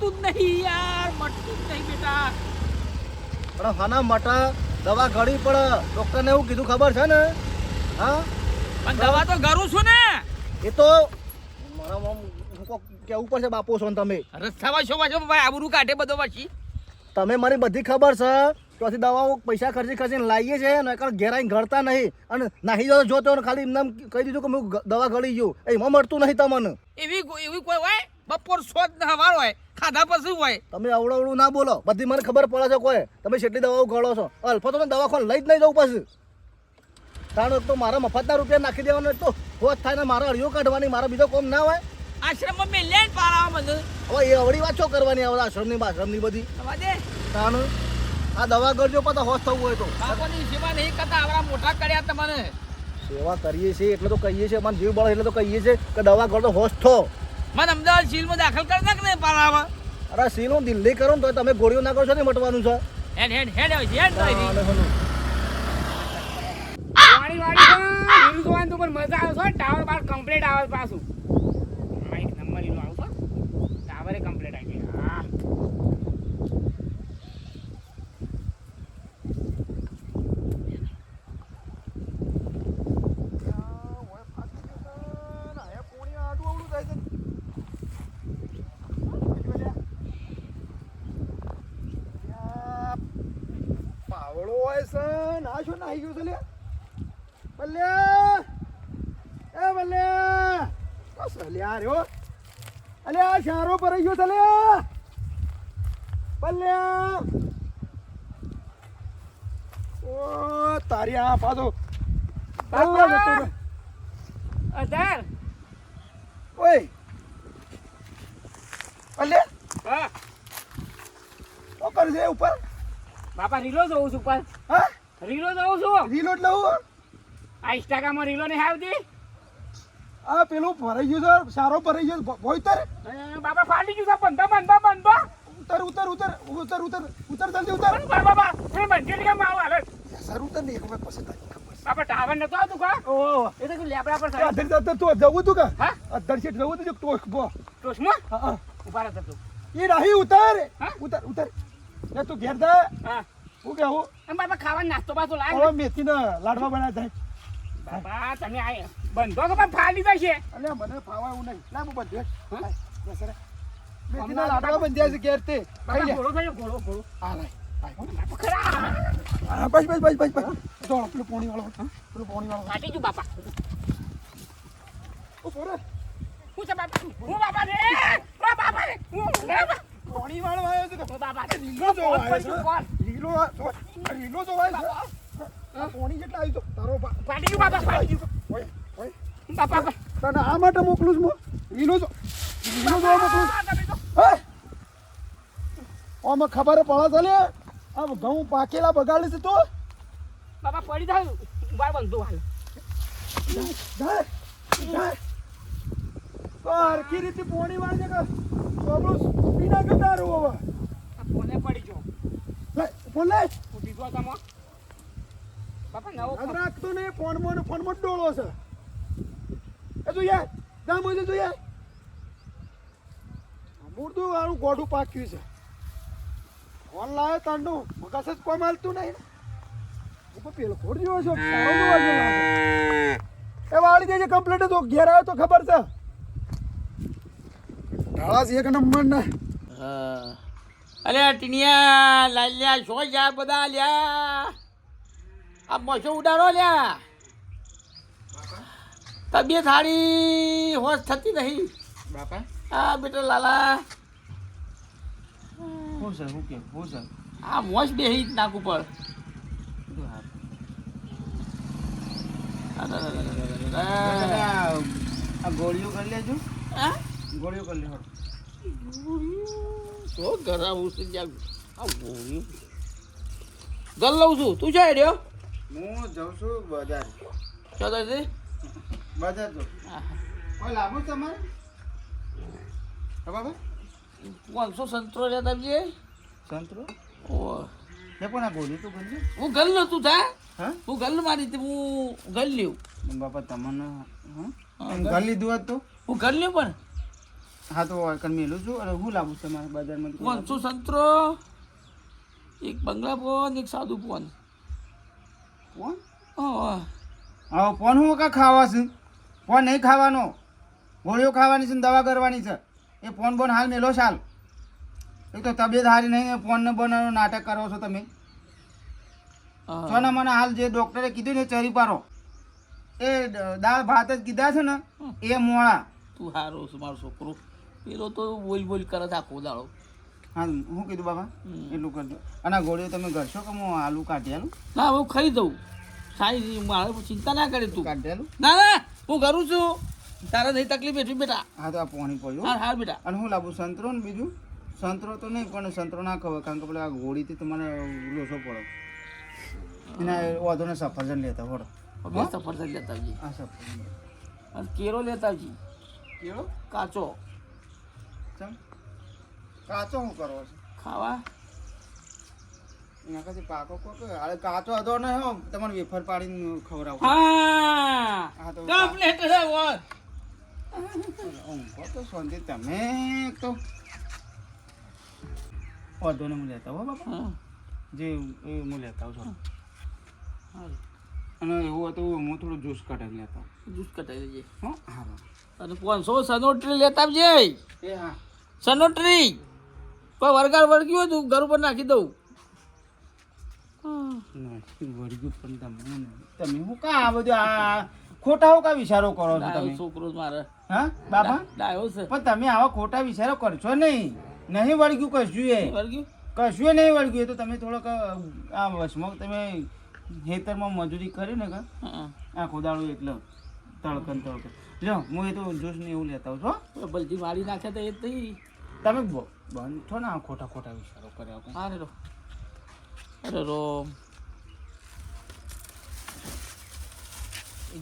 મટતું જ નહીં યાર, મટતું જ નહીં બેટા. પણ હાના મટા દવા ઘડી પડે. ડોક્ટરને એવું કીધું ખબર છે ને? હા, પણ દવા તો ઘરું છું ને. એ તો મારા કેવું પડશે બાપુ છો ને તમે. રસ્તામાં શું વાંચો ભાઈ, આબરૂ કાઢે બધો પછી. તમે મારી બધી ખબર છે. ત્યાંથી દવાઓ પૈસા ખર્ચીને લાવીએ છે ને ઘેર આવીને ઘડતા નહીં. અને નાહી જાવ જોતો ખાલી એમને કહી દીધું કે હું દવા ઘડી ગયું. એમાં મળતું નહીં તમને. એવી કોઈ હોય બપોર શોધ ને હવાર હોય ખાધા પછી હોય. તમે અવળું ના બોલો. બધી મને ખબર પડે છે. કોઈ તમે કેટલી દવાઓ ગળો છો. અલ્ફા તો દવાખાને લઈ જ નહીં જવું પાછું. તાણ તો મારા મફતના રૂપિયા નાખી દેવાનો તો હોત થાય ને મારા અળીઓ કાઢવાની. મારા બીજો કોમ ના હોય. આશ્રમમાં મેં લેન પારાવા બધું. હવે એ અવળી વાત છો કરવાની આવે આશ્રમની બધી. તાણ આ દવા કરજો પાછા હોશ થવું હોય તો. બાપાની સેવા નહીં કરતા આવડા મોટા કર્યા તમને. સેવા કરીએ છીએ એટલે તો કહીએ છીએ. મને જીવ બળે એટલે તો કહીએ છીએ કે દવા કરતો હોશ થો. મને અમદાવાદ સિલમાં દાખલ કરી નાખ ને પારાવા. અરે સિલ હું દિલ્હી કરું તો તમે ગોળીઓ ના કરો છો ને મટવાનું છે. હેડ હેડ હેડ હેડ પાણી વાળી તો પણ મજા આવે છે. ટાવર બાર કમ્પ્લીટ આવે પાછું. માઈક નંબર ઈનો આવતો ટાવરે કમ્પ્લીટ આવી ગયો. હા પાવડો હોય છે ના શું નાહી ગયું છે લે બલ્લે એ બલ્લે બસ લ્યા રે અલે આ શારો ભરાઈ ગયો છે લે બલ્લે ઓ તારી આ પાછો અધાર ઓય બલ્લે હા શું કરે છે ઉપર બાપા રીલો જોઉં છું ઉપર. હા રીલો જોઉં છું. રીલો એટલે હું આ ઇન્સ્ટાગ્રામમાં રીલો નહીં આવતી. આ પેલું ભરાઈ ગયું છે સારો ભરાઈ ગયો ભોયતર બાપા ફાટી ગયું છે. બંધો ઉતર ઉતર ઉતર ઉતર ઉતર ઉતર જલ્દી ઉતર બાપા હું બંધી કેમ આવું હાલે. સર ઉતર નહીં ખબર પછી તારી ખબર બાપા ટાવર નતો આવતું કા. ઓહો એ તો લેબડા પર અધર અધર તો જવું તું કે હા અધર સીટ જવું તું ટોક બો ટોસમાં હા ઉભા રહેતા તું. એ રાહી ઉતર હા? ઉતર ઉતર એ તું ઘેર જા હા હું કેવું એમ બાપા ખાવાનો નાસ્તો પાછો લાવ. હવે મેથી ને લાડવા બનાવ થાય બાપા તમે આ બંધો કે પણ ફાડી જશે. અલ્યા મને ફાવા એવું નહીં લા હું બધે હા? મેથી ના લાડવા બંધ્યા છે ઘેર તે ખાઈ લે ઘોડો થયો ઘોડો ઘોડો. હા લાય બાપા ખરા હા બસ બસ બસ બસ બસ તો પેલું પાણી વાળો પેલું પાણી વાળો ફાટી ગયું બાપા. ઓ પોરે હું છે બાપા હું બાપા રે ઓ બાપા રે પાણી વાળો આવ્યો છે હું બાપા લીલો જો આવ્યો છે લીલો લીલો જો આવ્યો છે પાણી જેટલા આવી તો તારો ફાટી ગયું બાપા ફાટી ગયું. ઓય ઓય બાપા તને આ માટે મોકલું છું લીલો જો મોકલું હે ઓમાં ખબર પડે છે લે આ ઘઉં પાકેલા બગાડી છે તો બાપા પડી જાય ઉભા બંધો હાલ. જાય જાય તો હરખી રીતે પોણી વાળજે કે આપણું પીના કે તારું હવે આ ફોને પડી ગયો. લે ફોન લે ફૂટી ગયો તમો બાપા નવો યાદ રાખતો ને ફોનમાં ડોળો છે એ જોઈએ જા મોજે જોઈએ મૂર્તું વાળું ગોડું પાક્યું છે ફોન લાવે તાંડું મગસ જ કોઈ માલતું નહીં ઉપર પેલો ખોડ જેવો છે સારો જોવા જેવો લાગે એ વાળી દેજે કમ્પ્લીટ તો ઘેર આવ્યો તો ખબર છે ઢાળા છે એક નંબર ને અરે ટીનિયા લાલ્યા શો જા બધા લ્યા આ મશો ઉડાડો લ્યા તબિયત સારી હોશ થતી નહીં બાપા હા બેટા લાલા હું છે હું કે હું છે આ મોશ બેહી નાક ઉપર આ ગોળીઓ કરી લેજો હા ગોળીઓ કરી લેજો તો ગરાવું છે જ્યાં આ ગોળ્યું ગલ લઉં છું તું છે રહ્યો હું જાઉં છું બજાર શું થાય છે બજાર જાઉં કોઈ લાભો તમારે હા બાબા 500 સંતરો લેતા આવજે સંતરો ઓ એ પણ આ ગોળી તો કરી હું ગલ લો તું થા હા હું ગલ મારી હું ગલ લ્યું બાપા તમને હા, હા ગળ લીધું હોત તો હું ગલ લ્યું પણ હા તો કણ મેલું છું અને હું લાવું છું તમારે બજારમાં 500 સંતરો, એક બંગલા ફોન, એક સાદું ફોન. ફોન હા હવે ફોન હું કા ખાવા છે ફોન નહીં ખાવાનો ગોળીઓ ખાવાની છે ને દવા કરવાની છે એ ફોન બોન હાલ મેલો ચાલ એક તો તબિયત સારી નહીં ફોન ને બોન નાટક કરો છો તમે છો ને મને હાલ જે ડૉક્ટરે કીધું ને ચરી પારો એ દાળ ભાત જ કીધા છે ને એ મોળા તું હારો છે મારો છોકરો. પેલો તો બોલ કરે છે આખો દાડો. હા હું કીધું બાબા એટલું કરજો અને આ ગોળીઓ તમે કરશો કે હું આલુ કાઢી આલું ના હું ખાઈ દઉં. ખાઈ મારે ચિંતા ના કરે તું. કાઢી આલું ના ના હું કરું છું. તારે નહીં તકલીફ એટલી બેટા. હા તો આ પાણી પડ્યું હા હા બેટા. અને હું લાવું સંતરો ને બીજું સંતરો તો નહીં પણ સંતરો ના ખબર કારણ કે પેલા આ ગોળીથી તમારે લોસો પડો એના વાંધોને સફરજન લેતા હોડો બે સફરજન લેતા આવજી. આ સફરજન અને કેરો લેતા આવજી કેળો કાચો ચમ કાચો શું કરવો છે ખાવા. એના કાચી પાકો કોકો અરે કાચો હતો ને હો તમારે વેફર પાડીને ખવડાવું હા હા તો કમ્પ્લીટ છે બોલ. ઊંઘો તો શાંતિ તમે તો વાંધો ને હું લેતા હો બાપા હા જે એ હું લેતા આવું છું હા અને એવું હતું હું થોડું જ્યુસ કાઢી લેતા જ્યુસ કટાઈ દેજે. હો હા અને 500 સનોટ્રી લેતા આવજે. એ હા સનોટ્રી કોઈ વરગાર વળગ્યું હતું ઘર ઉપર નાખી દઉં. વળગ્યું પણ તમે હું કા આ બધું આ ખોટા હું કા વિચારો કરો છો ડાયો તમે છોકરો મારે હા બાપા ડાયો છે. પણ તમે આવા ખોટા વિચારો કરશો નહીં નહીં વળગ્યું કશું એ વળગ્યું કશું એ નહીં વળગ્યું એ તો તમે થોડોક આ વસમાં તમે ખેતરમાં મજૂરી કરી ને કા હા આખો દાડો એકલો તળકન લો હું એ તો જ્યુસ ને એવું લેતા આવું છો બલજી મારી નાખે તો એ થઈ. તમે બંધ છો ને આ ખોટા ખોટા વિચારો કર્યા હા રે રો અરે રો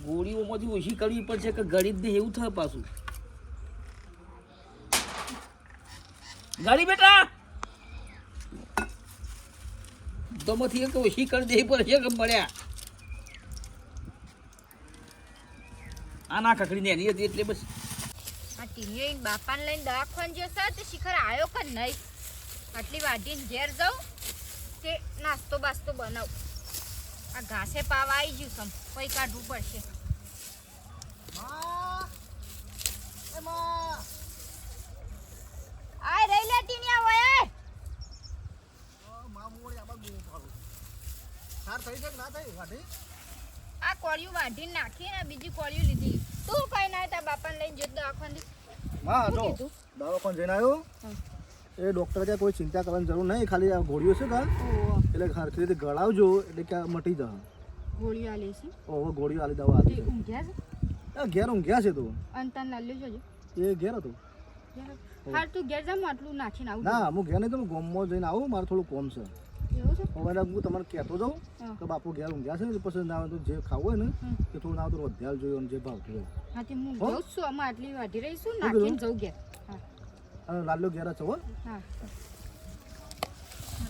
ગોળીઓમાંથી ઓછી કરવી પડશે કે ગરીબ દે એવું થાય પાછું. ગાડી બેટા તોમાંથી એક ઓછી કરી દેવી પડશે કે મળ્યા. આ ના ખખડી એની હતી એટલે બસ. આ ટીણીઓ બાપાને લઈને દવાખાને જશે તે શિખર આવ્યો કે નહીં આટલી વાઢીને ઘેર જાઉં કે નાસ્તો બાસ્તો બનાવું. આ ઘાસે પાવા આવી ગયું સમ કોઈ કાઢવું પડશે. આય રહી લે ટીણીયા હોય આ કોળિયું વાઢીને નાખી ને બીજી કોળિયું લીધી. તું કઈ ના તાર બાપાને લઈને જતો દવાખાને. હા શું જો કીધું? દવાખાને જઈને આવ્યો એ ડૉક્ટર કે કોઈ ચિંતા કરવાની જરૂર નહીં ખાલી આ ગોળીઓ છે કા એટલે સરખી રીતે ગળાવજો એટલે કે મટી જાય. ગોળીઓ આલી છે ઓહો ગોળીઓ આલી દવા તે આપી ઊંઘ્યા છે છે ઘેર ઊંઘ્યા છે તો અંતર લાલ્યો છે એ ઘેર હતો હાલ તું ઘેર જા હું આટલું નાખીને આવું ના હું ઘેર નહીં તો હું ગામમાં જઈને આવું મારે થોડું કોમ છે એવું છે હવે હું તમારે કહેતો જાઉં હા. કે બાપુ ઘેર ઊંઘ્યા છે ને પછી ના આવે તો જે ખાવું હોય ને એ થોડું ના તો વધ્યાલ જોયું અને જે ભાવતું હોય હા તે હું હો? જઉં છું અમે આટલી વાઢી રહીશું શું નાખીને કીધું? જઉં ઘેર હા અને લાલ્યો ઘેર છે હો હા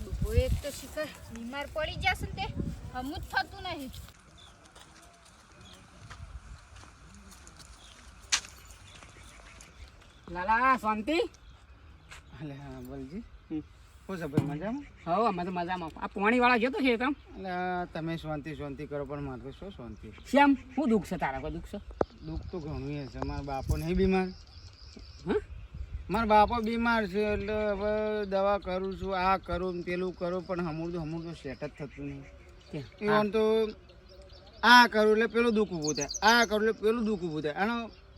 ડૂબો એક તો શિખર બીમાર પડી જશે ને તે હમું જ થતું નહીં. લાલા શાંતિ. એટલે હા બોલજી શું છે ભાઈ મજામાં હવ અમે તો મજામાં. આ પાણી વાળા જતો છે તમ એટલે તમે શાંતિ શાંતિ કરો પણ મારે તો શું શાંતિ શ્યામ શું દુઃખ છે તારા કોઈ દુઃખ છે? દુઃખ તો ઘણું એ છે મારા બાપો નહીં બીમાર હા મારા બાપો બીમાર છે એટલે હવે દવા કરું છું આ કરું ને પેલું કરું પણ હમું તો સેટ જ થતું નહીં હા. એમ તો આ કરું એટલે પેલું દુઃખ ઊભું થાય આ કરું એટલે પેલું દુઃખ ઊભું થાય અને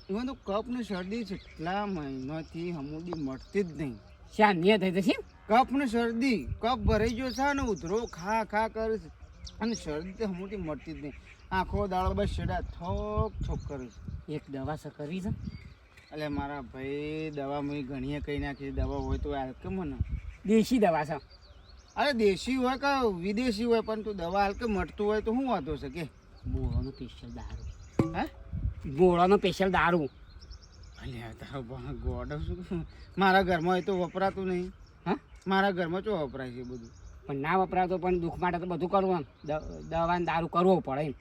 એમાં તો કપ ને શરદી કેટલા મહિનાથી હમુદી મળતી જ નહીં શ્યામ નિયત થઈ જશે. કપ ને શરદી કપ ભરાઈ ગયો છે ને ઉધરો ખા ખા કરે છે અને શરદી તો હમુદી મળતી જ નહીં આખો દાડો બસ શેડા થોક થોક કરે છે એક દવા છે કરવી છે. એટલે મારા ભાઈ દવા મેં ઘણીએ કહી નાખી દવા હોય તો હાલ કે મને દેશી દવા છે. અરે દેશી હોય કે વિદેશી હોય પણ તું દવા હાલ કે મટતું હોય તો શું વાંધો છે કે ગોળાનો સ્પેશિયલ દારૂ. હે ગોળાનો સ્પેશિયલ દારૂ. અલ્યા તારો ગોડો શું મારા ઘરમાં એ તો વપરાતું નહીં હા મારા ઘરમાં શું વપરાય છે બધું પણ ના વપરાતો પણ દુઃખ માટે તો બધું કરવું દવા ને દારૂ કરવો પડે એમ.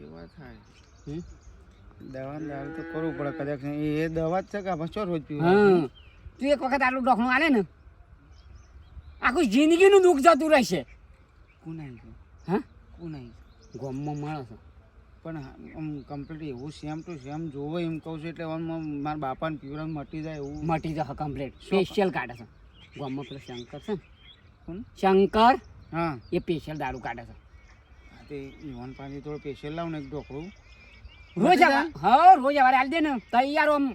એ વાત થાય હમ? દવા દારૂ તો કરવું પડે કદાચ એ દવા જ છે કે આપણે શું રોજ પીવું હા તું એક વખત આટલું ડોખણું આલે ને આખું જિંદગીનું દુઃખ જતું રહેશે. કોણ આવી છે હા કોણ આવી છે ગોમમાં મળે છે પણ આમ કમ્પ્લીટ એવું સેમ ટુ સેમ જોવો એમ કહું છું એટલે આમ મારા બાપાને પીવડાને મટી જાય એવું મટી જશે કમ્પ્લેટ સ્પેશિયલ કાઢે છે ગોમમાં પેલો શંકર છે ને કોણ શંકર હા એ સ્પેશિયલ દારૂ કાઢે છે તે ઈવન પાછી થોડું સ્પેશિયલ લાવું ને એક ઢોકળું રોજ હા રોજ સવારે આલી દે ને તૈયાર આમ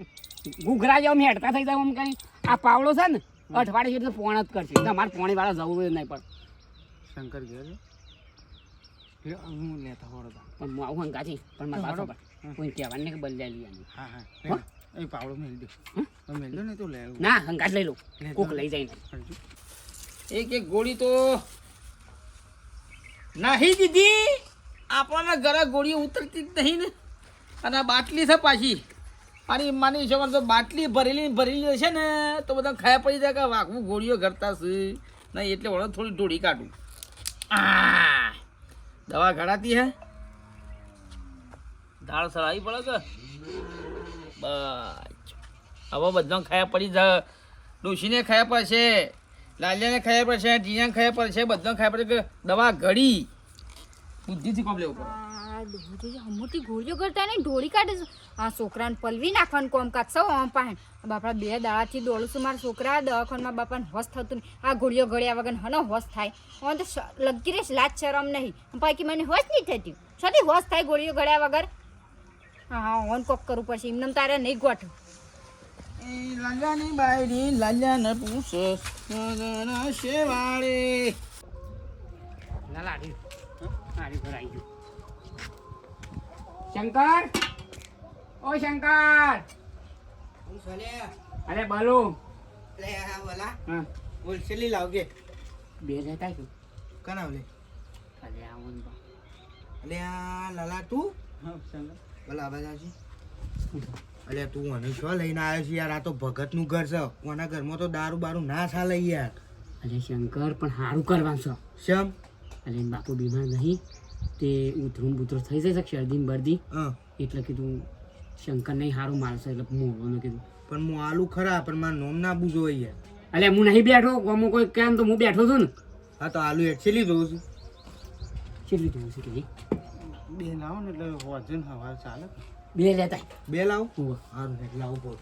ઘૂઘરા જેમ હેડતા થઈ જાય આમ કઈ આ પાવડો છે ને અઠવાડિયે એટલે પોણ જ કરશે તમારે પોણી વાળા જવું જ નહીં પણ શંકર ઘેર છે હું લેતા હોડો પણ હું આવું હંગાથી પણ મારા પાછો પર કોઈ કહેવાનું નહીં કે બદલાઈ લઈએ હા હા એ પાવડો મેળ દો મેળ દો ને તો લે ના હંગાત લઈ લો કોક લઈ જાય એક એક ગોળી તો નહીં દીધી આપણને ઘરે ગોળીઓ ઉતરતી જ નહીં ને અને આ બાટલી છે પાછી અને માની છે તો બાટલી ભરેલી છે ને તો બધા ખાયા પડી જાય કે વાઘવું ગોળીઓ ઘરતા છે નહીં એટલે વળો થોડી ઢોળી કાઢું આ દવા ઘડાતી હે દાળ સળાવી પડે કે બસ હવે બધા ખાયા પડી જાય ડોશીને ખાયા પડશે લાલિયાને ખાયા પડશે જીયાને ખાયા પડશે બધા ખાયા પડશે કે દવા ઘડી બુદ્ધિથી કોમ લેવું પડે મોટી ગોળીઓ કરતા નહીં ઢોળી કાઢે છે આ છોકરાને પલવી નાખવાનું કોમ કાઢશે આમ પાહે બાપા 2 દાડાથી દોડું છું મારા છોકરા દવાખાનામાં બાપાને હોશ થતું નહીં આ ગોળીઓ ગળ્યા વગર હનો હોશ થાય હું તો લગી રેશ લાજ શરમ નહીં બાકી મને હોશ નહીં થતી છતી હોશ થાય ગોળીઓ ગળ્યા વગર હા હા ઓન કોક કરવું પડશે એમને તારે નહીં ગોઠ લાલ્યાની બાયડી લાલ્યાને પૂછે શેવાળે ના લાડી લાડી ઘર આવી ગયું શંકર ઓ શંકર અરે બોલો હા હોલસેલી લાવગે બે લેતા છું કના લે અરે આવું ને બા. અલે આ લાલા તું હા શંકર બોલા આબાજી અલે તું મને શું લઈને આવ્યો છે યાર આ તો ભગતનું ઘર છે કોના ઘરમાં તો દારૂ બારૂ ના ચાલે યાર અરે શંકર પણ સારું કરવાનું છે શમ અરે એન બાપુ બીમાર નહીં તે ઉધરું બુધરું થઈ જાય છે શરદી બરદી હા એટલે કીધું શંકર નહીં સારું મારશે એટલે મોડવાનું કીધું પણ હું આલુ ખરા પણ મારું નોમ ના બુજો યાર અલે હું નહીં બેઠો ગમો કોઈ કેમ તો હું બેઠો છું ને હા તો આલુ એકચુઅલી જોઉં છું કેટલી જોવું છે કે બે લાવો ને એટલે વજન હવા ચાલે બે લેતા બે લાવો હોવે. સારું એટલે લાવું પડે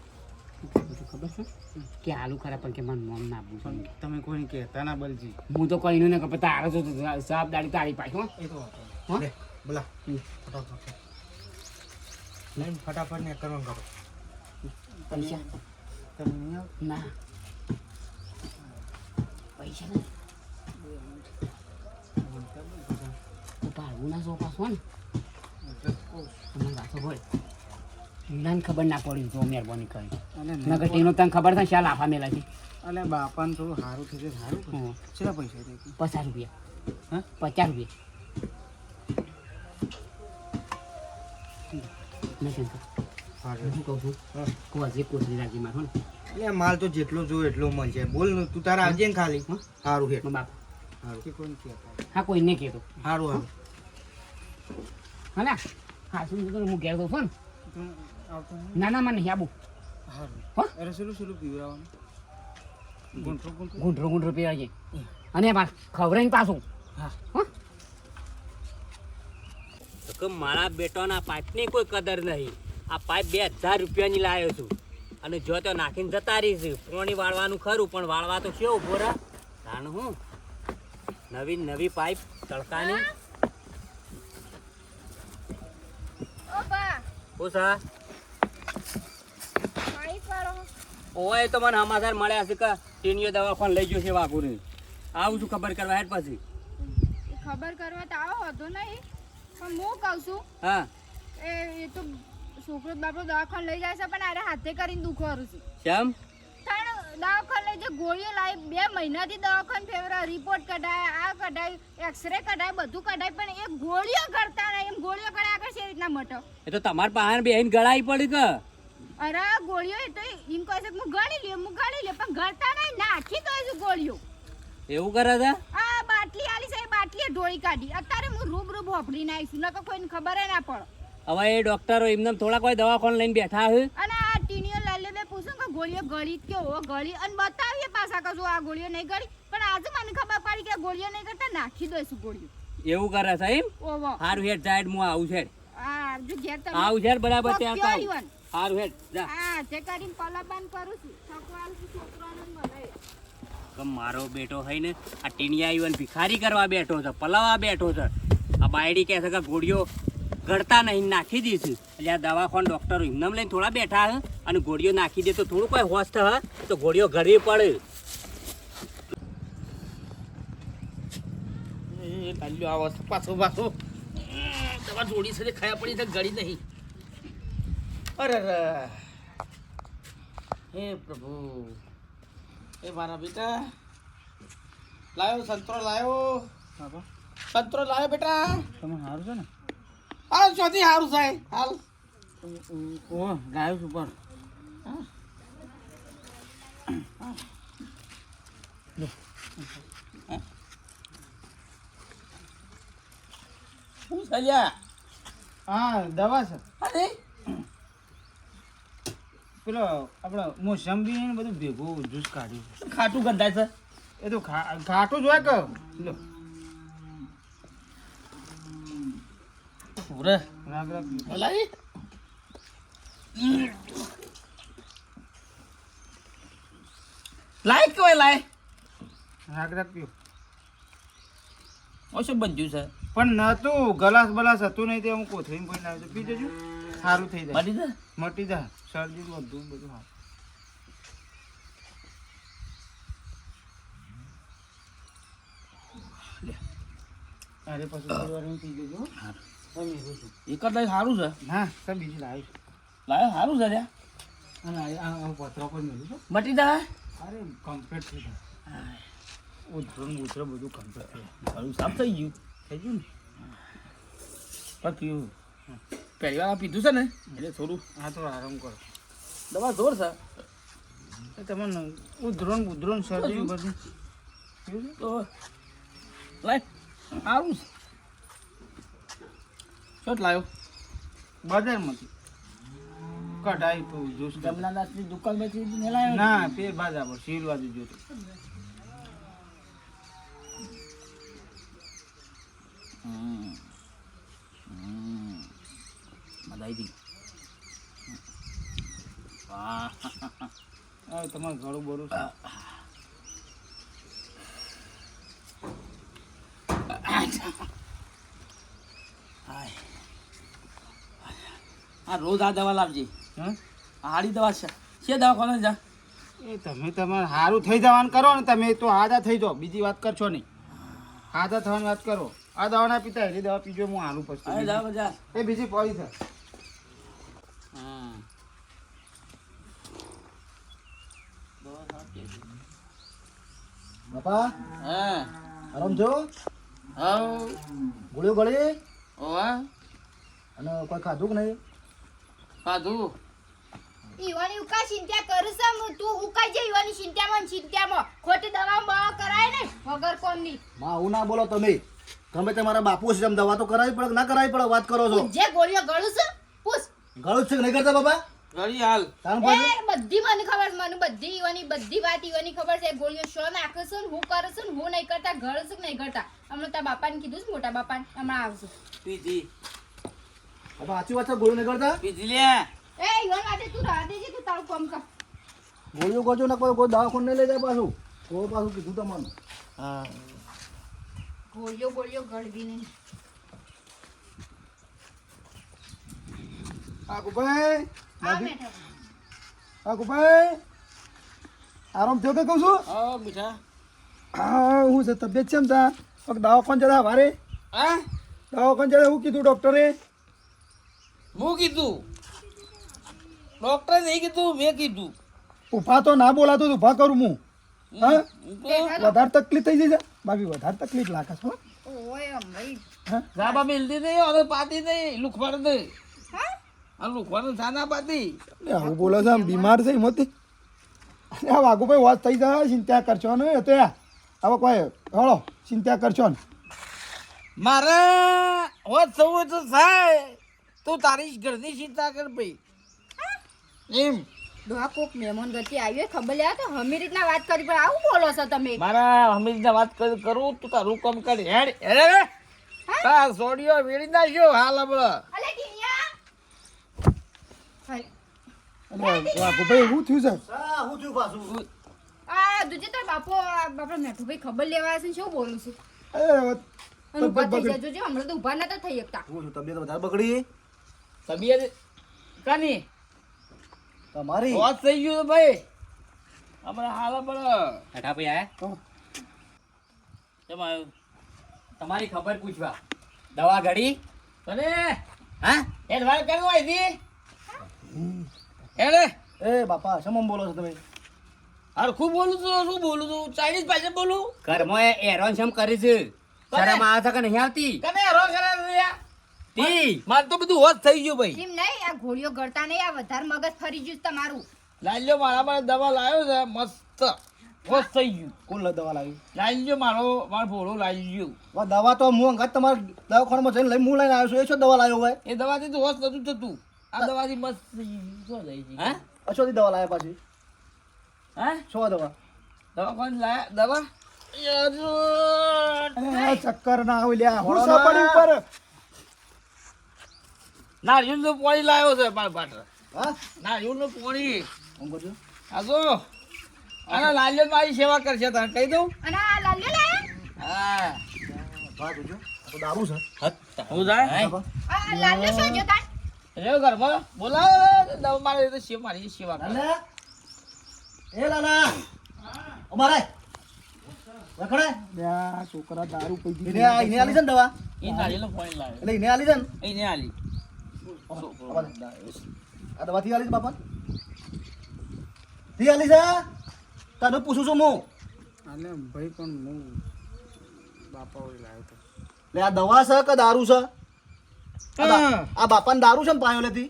બધું ખબર છે કે આલુ ખરા પણ કે મારું નામ ના આપવું પણ તમે કોઈને કહેતા ના બલજી હું તો કહીને ને કે તારે તો જવાબદારી તારી પાસે હો એ તો હા? લે બોલા ફટાફટ લઈને ફટાફટ ને કરવાનું કરો પૈસા તમે નહીં આવો ના પૈસા ને પાડવું ના છો પાછો ને તમારે પાછો હોય નાને ખબર ના પડી જો મહેરબાની કરી નગર ટીનો તને ખબર થાય શાલ આફા મેલા છે અલે બાપાને થોડું સારું થઈ જાય સારું હં. કેટલા પૈસા દે 50 રૂપિયા હા 50 રૂપિયા ના શંકર સારું હું કહું છું હા. કોઝે કોથળી રાખી મારો ને એટલે માલ તો જેટલો જો એટલો મળશે બોલ ને તું તારા આવજે ને ખાલી હં? સારું હે મારા બાપ સારું કોઈને કહેતા હા કોઈને કહેતો સારું હારું હા ને હા શું કીધું હું ઘેર દઉં છું ને આવતો ના ના મને નહીં આબુ સારું હો? અરે શું પીવડાવવાનું ગુંઠરો ગુંઠરો ગુંઠરો પીવા છે અને પાછ ખવડાવીને પાછું હા કે મારા બેટાના પાઇપની કોઈ કદર નહીં આ પાઇપ 2000 રૂપિયાની લાવ્યો છું અને જો તો નાખીને જતા રહીશ પાણી વાળવાનું ખરું પણ વાળવા તો કેવું ઉભો રહે જાણ હું નવી પાઇપ તડકાની ઓ બા ઓસા પાણી કરો ઓય તો મને સમાચાર મળ્યા છે કે ટીનીઓ દવાખાને લઈ ગયો છે વાઘુને આવું છું ખબર કરવા હેડ પછી ખબર કરવા તો આવો હતો નહીં પણ હું કહું છું હા એ તો છોકરો બાપરો દવાખાને લઈ જાય છે પણ આરે હાથે કરીને દુખવારું છું કેમ કારણ દવાખાને લઈ જે ગોળીઓ લાવી 2 મહિનાથી દવાખાને ફેવરા રિપોર્ટ કઢાય આ કઢાય એક્સરે કઢાય બધું કઢાય પણ એ ગોળીઓ કરતા નહીં એમ ગોળીઓ કઢાય આગળ છે રીતના મટો એ તો તમારા પાસે બેહીને ગળાઈ પડી કે અરે ગોળીઓ એ તો એમ કહે છે કે હું ગળી લે પણ ગળતા નહીં નાખી દઉં છું ગોળીઓ એવું કરે છે આ બાટલી આલી છે એ બાટલીએ ઢોળી કાઢી અત્યારે હું રૂબરૂ વાપરીને આવીશું નકર કોઈને ખબર ના પડે હવે એ ડોક્ટરો એમને થોડા કોઈ દવાખાને લઈને બેઠા છે. અને આ ટીણીઓ લાલે બે પૂછું કે ગોળીઓ ગળી કે ઓ ગળી અને બતાવીએ પાછા કશું આ ગોળીઓ નહીં ગળી પણ આજે મને ખબર પડી કે આ ગોળીઓ નહીં કરતા નાખી દઈશું ગોળીઓ એવું કરે છે એમ. ઓવો હારું હેડ જાય હું આવું છે. આ જો ઘેર તમે આવું છે બરાબર ત્યાં પક્યો આવું. ઈવન. હારું હેડ જા. આ જે કરીને પલાબાન કરું છું છોકરાનું છોકરાનું મને કે મારો બેટો હોય ને આ ટીણિયા ઈવન ભિખારી કરવા બેઠો છે, પલાવા બેઠો છે. આ બાયડી કહે છે કે ગોળીઓ ગળતા નહીં નાખી દઈશું. એટલે આ દવાખાન ડોક્ટરો એમને લઈને થોડા બેઠા છે અને ગોળીઓ નાખી દે તો થોડું કોઈ હોશ થશે તો ગોળીઓ ગળવી પડે. એ તાલ્યો આવો છે પાછો પાછો તમારે જોડી સાથે ખાયા પડી છે ગળી નહીં. અરે રે હે પ્રભુ એ મારા બેટા લાયો સંતરો લાયો સંતરો લાયો બેટા. તમે સારું છે ને? હાલ ચોથી સારું થાય હાલ. ઓ લાવ્યો છું પણ શું ચાલ્યા હા દવા છે. અરે પેલો આપણે મોસંબી ને બધું ભેગું જ્યુસ કાઢ્યું છે. ખાટું ગંધાય છે. એ તો ખાટું જ હોય કે લો ઉરે રાગ રાગ પીવો. લાવી લાય કહેવાય લાય રાગ રાગ પીવો. ઓછું બન્યું છે પણ નતું ગલાસ બલાસ હતું નહીં તે હું કોથળીમાં ભરીને આવ્યો તો પી જજો સારું થઈ જાય મળી જાય. મટી જાય શરદી બધું બધું સારું. અરે પછી થોડી વાર હું પી જજો તમે એવું છું. એક જ લાય સારું છે. ના સર બીજી લાવીશ લાય સારું છે લ્યા. અને આ પથરા પર મેળવું છું. મટી જાય. અરે કમ્પ્લીટ થઈ જાય ઉધરો ઉધરો બધું કમ્પ્લીટ થઈ જાય. સારું સાફ થઈ ગયું. થઈ ગયું ને પણ પીવું પહેલી વાર પીધું છે ને એટલે થોડું હા તો આરામ કરો. દવા જોર છે એ તમને ઉધરો ઉધરો શરદી બધું પીવું છે? તો લાય સારું છે. શું લાવ્યો? બજારમાંથી કઢાઈ તો જ્યુસ જમનાદાસની દુકાનમાંથી ને લાવ્યો? ના પેર બાજ આપો શીલ બાજુ જોતો મદાઈ દી. વાહ હા તમારે ઘણું બરું છે. આ રોજ આ દવા લાવજે. હા આ હારી દવા છે દવાખાને જા. એ તમે તમારે સારું થઈ જવાનું કરો ને તમે તો આદા થઈ જાઓ બીજી વાત કરશો નહીં. આદા થવાની વાત કરો. આ દવા ના પીતા એની દવા પીજો હું હાલું અરે પછી જા જા. એ બીજી પડી છે. હા બાપા હા આરામ છો હા ગોળીઓ ગળી ઓવા અને કોઈ ખાધું કે નહીં ખાધું. ઈવાની ઉકા ચિંતા કરું છું હું તું ઉકાઈ જાય ઈવાની ચિંતામાં ખોટી દવા બવા કરાય ને વગર કોમની માં આવું ના બોલો તમે ગમે તમારા બાપુ છે એમ દવા તો કરાવી પડે કે ના કરાવી પડે વાત કરો છો જે ગોળીઓ ગળું છે પૂછ ગળું જ છે કે નહીં કરતા બાપા ઘડી હાલ. તારું એ પાછું બધી મને ખબર છે મને બધી ઈવાની બધી વાત ઈવાની ખબર છે ગોળીઓ શો નાખે છે ને હું કરે છે ને હું નહીં કરતા ગળ છે કે નહીં કરતા હમણાં તારા બાપાને કીધું છે મોટા બાપાને હમણાં આવશે પીધી બાપા સાચી વાત છે ગોળીઓ નહીં કરતા પીધી લે. એ ઈવાન માટે તું રાહ દેજે તું તારું કામ કર ગોળીઓ કરજો ને કોઈ દવાખાને નહીં લઈ જાય પાછું કોઈ પાછું કીધું તમને હા ગોળીઓ ગળવી નહીં આકુભાઈ આ બેઠા આકુભાઈ આરામ થયો કે કહું છું હા મીઠા. હા હું છે તબિયત છે એમ તા દવાખાને જતા વારે હા દવાખાને જતા શું કીધું ડૉક્ટરે હું કીધું ડોક્ટરે નહીં કીધું મેં કીધું. ઊભા તો ના બોલાતું તો ઊભા કરું હું હા બેઠા વધારે તકલીફ થઈ જશે બાકી વધારે તકલીફ લાગે છે હો. ઓય ભાઈ રાબા મિલતી નહીં હવે પાતી નહીં લુખવાડ નહીં. હા આ લુખવાડ થાના પાતી. એટલે આવું બોલો છે આમ બીમાર છે એમાંથી આ વાઘુભાઈ વાત થઈ જાય ચિંતા કરશો ને એ તો યાર હવે કોઈ હળો ચિંતા કરશો ને મારે હોત સવું તો થાય તું તારી ઘરની ચિંતા કર ભાઈ એમ ડોહા કોક મહેમાન ગતિ આવ્યો ખબર લે તો હમી રીતના વાત કરી પણ આવું બોલો છો તમે મારા હમીદને વાત કરું તું તારું કામ કરી હેડ હેડ તાર સોડિયો વેડી નાખ્યો હાલ હમણાં અલે કિયા હાય ભાઈ શું થયું છે હું થયું પાછું આ દુજે તાર બાપો બાપા મેઠું ભાઈ ખબર લેવા છે ને શું બોલું છું એ અને ઉભા થઈ જાય જોજો હમણાં તો ઉભા નતા થઈ શકતા હું છું તબિયત વધારે બગડી તબિયત કાની તમારી વાત થઈ ગયું છે ભાઈ હમણાં હાલ હમણાં હેઠા ભાઈ આયા કેમ આવ્યું તમારી ખબર પૂછવા દવા ઘડી તને હા એ વાત કરવા આવી હેડે એ બાપા શમમ બોલો છો તમે હરખું બોલું છું શું બોલું છું ચાઇનીઝ ભાષા બોલું ઘરમાં એરોન શમ કરી છે શરમ આવે છે કે નહીં આવતી કને હેરો કરે રહ્યા તી મારે તો બધું હોશ થઈ ગયું ભાઈ એમ નહીં આ ઘોડીઓ ગળતા નહીં આ વધારે મગજ ફરી ગયું છે તમારું લાલ્યો મારા માટે દવા લાવ્યો છે મસ્ત હોશ થઈ ગયું કોણ દવા લાવી લાલ્યો મારો ભોળો લાલ્યો દવા તો હું અંગાત તમારા દવાખાનામાં જઈને લઈને હું લઈને આવ્યો છું એ શું દવા લાવ્યો હોય એ દવાથી તો હોશ નતું થતું આ દવાથી મસ્ત થઈ ગયું શું થઈ ગયું હા અશોથી દવા લાવ્યા પાછી હા શું દવા દવા કોણ લાયા દવા ચક્કર ના આવે લ્યા હું સાપડી ઉપર નારિયેળનું પાણી લાવ્યો છે મારા પાત્ર હા નારિયેળનું પાણી હું બોલું આ જો અને લાલ્યો મારી સેવા કરશે તને કહી દઉં અને આ લાલ્યો લાયા હા વાત જોજો આ તો દારૂ છે હું જાય આ લાલ્યો શું જોતા રે ઘરમાં બોલાવો દવા મારે તો મારી સેવા કરે લાલા એ લાલા અમારે રખડે લ્યા છોકરા દારૂ પી એને આલી છે ને દવા એ નારિયેળનું પાણી લાવ્યો એટલે એને આલી છે ને એને આલી આ દવાથી આલી છે બાપા થી આલી છે તને પૂછું છું હું અલે ભાઈ પણ હું બાપા ઓય લાવ્યો તો લે આ દવા છે કે દારૂ છે આ બાપાને દારૂ છે ને પાયો લેતી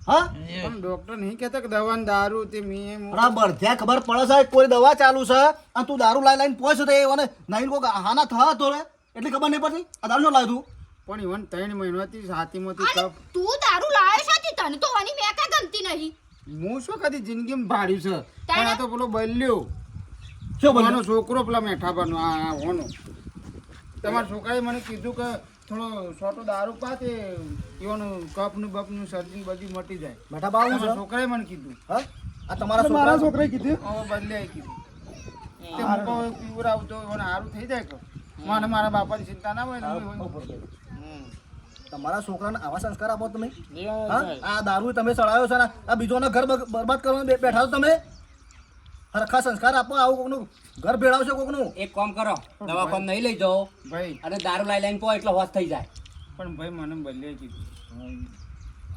હા પણ ડોક્ટર નહીં કહેતા કે દવા દારૂ તે મી બરાબર ત્યાં ખબર પડે છે કોઈ દવા ચાલુ છે અને તું દારૂ લાઈ પહોંચ તો એને નહીં કોક હાના થા તો રે એટલી ખબર નહીં પડતી આ દારૂ શું લાવ્યું પણ ઇવન 3 મહિનાથી છાતીમાંથી અરે કફ તું દારૂ લાયો છે તે તને તો વાની મેકા ગમતી નહીં હું શું કદી જિંદગીમાં ભાડ્યું છે પણ આ તો પેલો બલ્યો શું બોલો મારો છોકરો પેલા મેઠા બનો આ હોનો તમારા છોકરાએ મને કીધું કે થોડો છોટો દારૂ પાતે એવાનું કફનું બફનું શરદી બધી મટી જાય બેઠા બાવું છે તમારા છોકરાએ મને કીધું હા આ તમારા મારા છોકરાએ કીધું હવે બદલે કીધું તે મૂકો પીવડાવતો એને સારું થઈ જાય કે મને મારા બાપાની ચિંતા ના હોય ને તમારા છોકરાને આવા સંસ્કાર આપો તમે હા આ દારૂ તમે ચડાવ્યો છે ને આ બીજોના ઘર બરબાદ કરવા બેઠા છો તમે હરખા સંસ્કાર આપો આવું કોકનું ઘર ભેળાવશો કોકનું એક કામ કરો દવા કામ નહીં લઈ જાઓ ભાઈ અને દારૂ લાઈ પો એટલે હોશ થઈ જાય પણ ભાઈ મને બદલે કીધું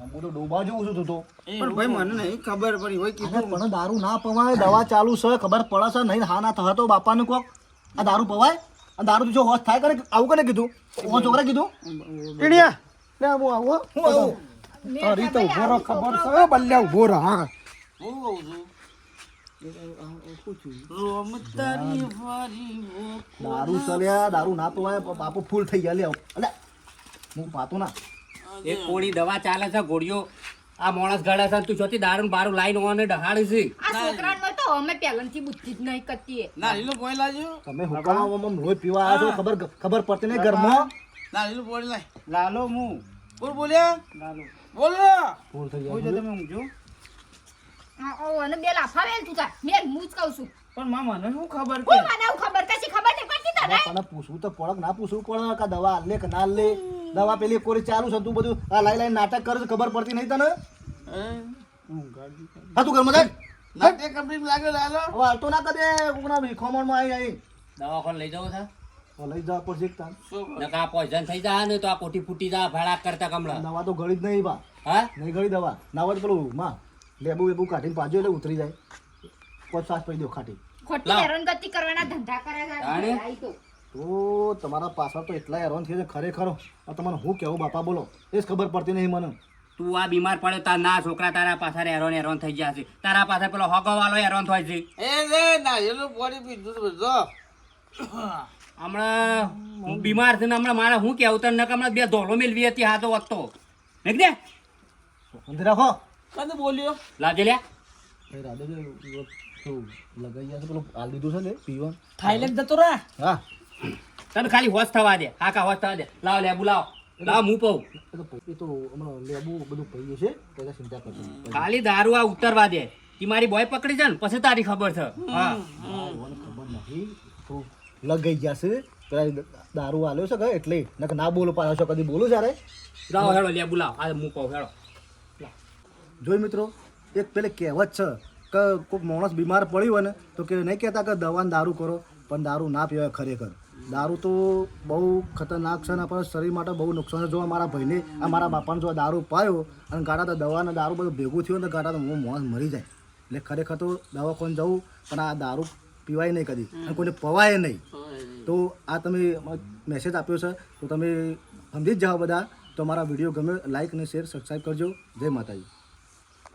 હું તો ડોબા જેવું છું તું તો પણ ભાઈ મને નહીં ખબર પડી હોય કીધું પણ દારૂ ના પવાય દવા ચાલુ છે ખબર પડે છે નહીં હા ના થતો બાપાને કોક આ દારૂ પવાય આ દારૂ જો હોશ થાય કરે આવું કોને કીધું ઓ છોકરા કીધું ટીણિયા લે હું આવું હું આવું તારી તો ઉભો રહો ખબર છે બલ્યા ઉભો રહો હા હું કહું છું રોમતારી ફરી દારૂ ચલ્યા દારૂ ના પવાય બાપુ ફૂલ થઈ ગયા લે અલે હું પાતો ના એક કોળી દવા ચાલે છે ગોળીઓ આ માણસ ગળે છે તું ચોથી દારૂ બારું લાઈન ઓને ડહાડી છે આ છોકરાને તો અમે પહેલાથી બુદ્ધિ જ નહીં કરતી નારિયેળનું પાણી લાવજો તમે હુકામાં રોજ પીવા આવ્યા છો ખબર પડતી નહીં ઘરમાં નારિયેળનું પાણી લાય લાલો હું બોલ બોલ્યા લાલો બોલો ફૂલ થઈ કોઈ ગયા તમે ઊંઘજો અને બે લાફા વેલ તું તાર મેં હું જ કહું છું પણ માં મને શું ખબર કે હું મને આવું ખબર કશી ખબર નહીં પડતી તને તને પૂછવું તો પડક ના પૂછવું પડે કે દવા લે કે ના લે દવા પેલી કોરી ચાલુ છે તું બધું આ લાઈ લાઈ નાટક કરે છે ખબર પડતી નહીં તને હા તું ઘરમાં જાય નાટ્ય કંપની લાગે લાલો હવે હાલતો ના કરે કોકના ખમણમાં આવી દવાખાને લઈ જાઓ છે લઈ જવા પડશે એક તાન. નકા આ પોઈઝન થઈ જાય ને તો આ કોઠી ફૂટી જાય ભાડા કરતા કમળા દવા તો ગળી જ નહીં બા હા નહીં ગળી દવા ના હોય તો પેલું માં લેબુ વેબુ કાઢીને પાજો એટલે ઉતરી જાય કોઈ સાસ પડી દો ખાટી ખોટી હેરાનગતિ કરવાના ધંધા કરે છે તાણે? આઈ તો તો તમારા પાછળ તો એટલા હેરાન થઈ છે ખરેખર આ તમારે હું કેવું બાપા બોલો એ જ ખબર પડતી નહીં મને તું આ બીમાર પડે તાર ના છોકરા તારા પાછળ હેરોન હેરોન થઈ ગયા છે તારા પાસે પેલો હોગો વાળો હેરોન થાય છે એ રે નારિયેળનું પાણી પીધું તો બધો હમણાં બીમાર છે ને હમણાં મારે હું કેવું તને નકર હમણાં બે ધોલો મેળવી હતી હાથો વખતો નહીં દે અંદર રાખો કદ બોલ્યો લાવજે લ્યા ભાઈ રાધે લગાઈ ગયા છે પેલું આલ દીધું છે ને પીવા થાઈલેન્ડ જતો રહે હા તને ખાલી હોશ થવા દે હાકા હોશ થવા દે લાવ લેબુ લાવ લાવ હું કહું એ તો હમણાં લેબુ બધું પડી જશે એટલે ચિંતા કરજો ખાલી દારૂ આ ઉતરવા દે તી મારી બોય પકડી છે ને પછી તારી ખબર છે હા મને ખબર નથી તો લગાઈ ગયા છે પેલા દારૂ આલ્યો છે કે એટલે નકર ના બોલો પાછો છો કદી બોલું જ્યારે લાવ હેડો લેબુ લાવ આ હું કહું હેડો જોઈ મિત્રો એક પેલે કહેવત છે કે કોઈક માણસ બીમાર પડ્યું હોય ને તો કે નહીં કહેતા કે દવા ને દારૂ કરો પણ દારૂ ના પીવાય ખરેખર દારૂ તો બહુ ખતરનાક છે ને આપણા શરીર માટે બહુ નુકસાન છે જો મારા ભાઈને આ મારા બાપાને જો દારૂ પાયો અને ગાડા તો દવા ને દારૂ બધું ભેગું થયું ને ગાડા તો માણસ મરી જાય એટલે ખરેખર તો દવાખાને જવું પણ આ દારૂ પીવાય નહીં કદી અને કોઈને પવાય નહીં તો આ તમે મેસેજ આપ્યો છે તો તમે સમજી જ જાઓ બધા તો મારા વિડીયો ગમે લાઈક અને શેર સબસ્ક્રાઈબ કરજો જય માતાજી.